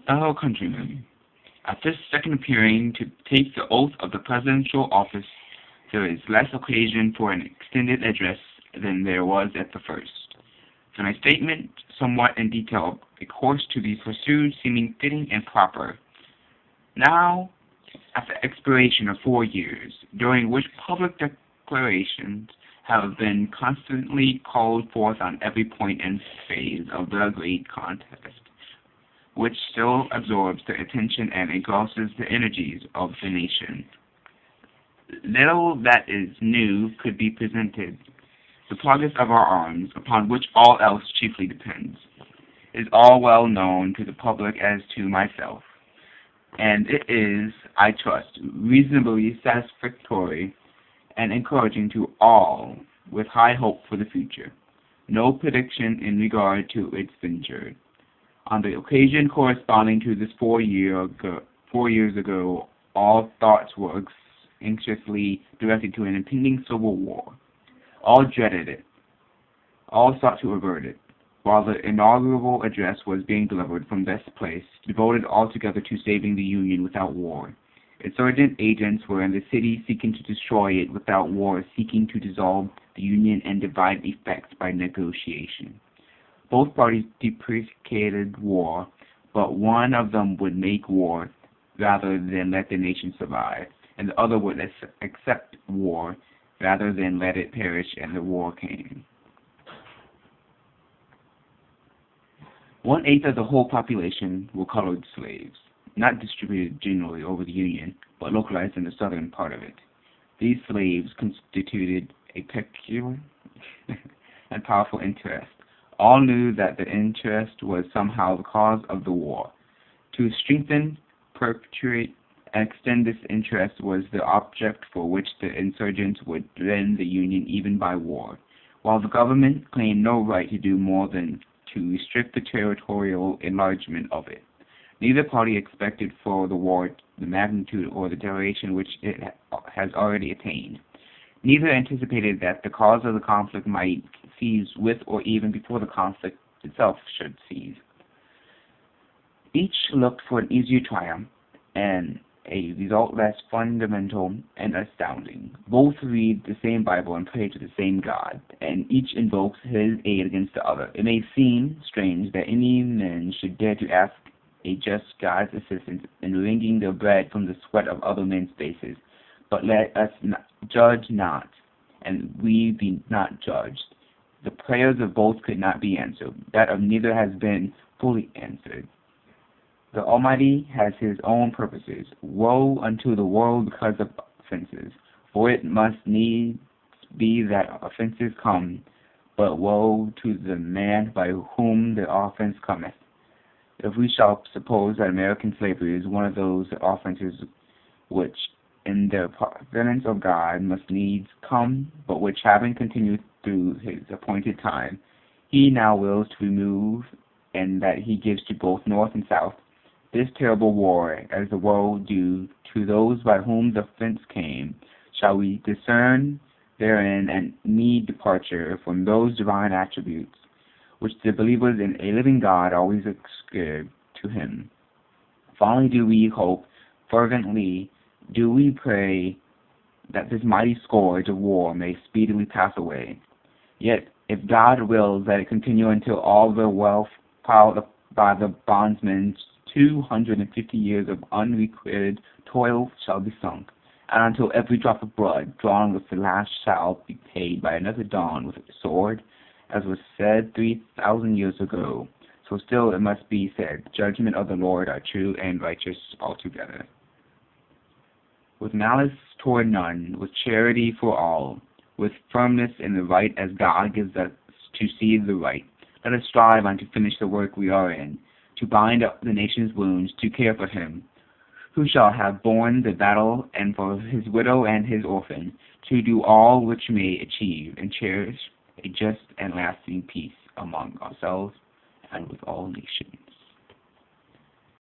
Fellow countrymen, at this second appearing to take the oath of the presidential office, there is less occasion for an extended address than there was at the first. For my statement, somewhat in detail, a course to be pursued seeming fitting and proper. Now, at the expiration of 4 years, during which public declarations have been constantly called forth on every point and phase of the great contest, which still absorbs the attention and engrosses the energies of the nation. Little that is new could be presented. The progress of our arms, upon which all else chiefly depends, is all well known to the public as to myself, and it is, I trust, reasonably satisfactory and encouraging to all with high hope for the future. No prediction in regard to its venture. On the occasion corresponding to this 4 years ago, all thoughts were anxiously directed to an impending civil war. All dreaded it. All sought to avert it. While the inaugural address was being delivered from this place, devoted altogether to saving the Union without war, insurgent agents were in the city seeking to destroy it without war, seeking to dissolve the Union and divide effects by negotiation. Both parties deprecated war, but one of them would make war rather than let the nation survive, and the other would accept war rather than let it perish, and the war came. 1/8 of the whole population were colored slaves, not distributed generally over the Union, but localized in the southern part of it. These slaves constituted a peculiar and powerful interest. All knew that the interest was somehow the cause of the war. To strengthen, perpetuate, and extend this interest was the object for which the insurgents would rend the Union even by war, while the government claimed no right to do more than to restrict the territorial enlargement of it. Neither party expected for the war the magnitude or the duration which it has already attained. Neither anticipated that the cause of the conflict might cease with or even before the conflict itself should cease. Each looked for an easier triumph and a result less fundamental and astounding. Both read the same Bible and pray to the same God, and each invokes his aid against the other. It may seem strange that any men should dare to ask a just God's assistance in wringing their bread from the sweat of other men's faces, but let us judge not, and we be not judged. The prayers of both could not be answered. That of neither has been fully answered. The Almighty has his own purposes. Woe unto the world because of offenses, for it must needs be that offenses come, but woe to the man by whom the offense cometh. If we shall suppose that American slavery is one of those offenses which, in the providence of God, must needs come, but which, having continued through his appointed time, he now wills to remove, and that he gives to both North and South, this terrible war, as the woe due to those by whom the offense came, shall we discern therein and need departure from those divine attributes which the believers in a living God always ascribe to him. Fondly do we hope, fervently do we pray, that this mighty scourge of war may speedily pass away. Yet, if God wills that it continue until all the wealth piled up by the bondsmen 250 years of unrequited toil shall be sunk, and until every drop of blood drawn with the last shall be paid by another dawn with a sword, as was said 3,000 years ago, so still it must be said, judgment of the Lord are true and righteous altogether. With malice toward none, with charity for all, with firmness in the right as God gives us to see the right, let us strive on to finish the work we are in, to bind up the nation's wounds, to care for him who shall have borne the battle, and for his widow and his orphan, to do all which may achieve and cherish a just and lasting peace among ourselves and with all nations.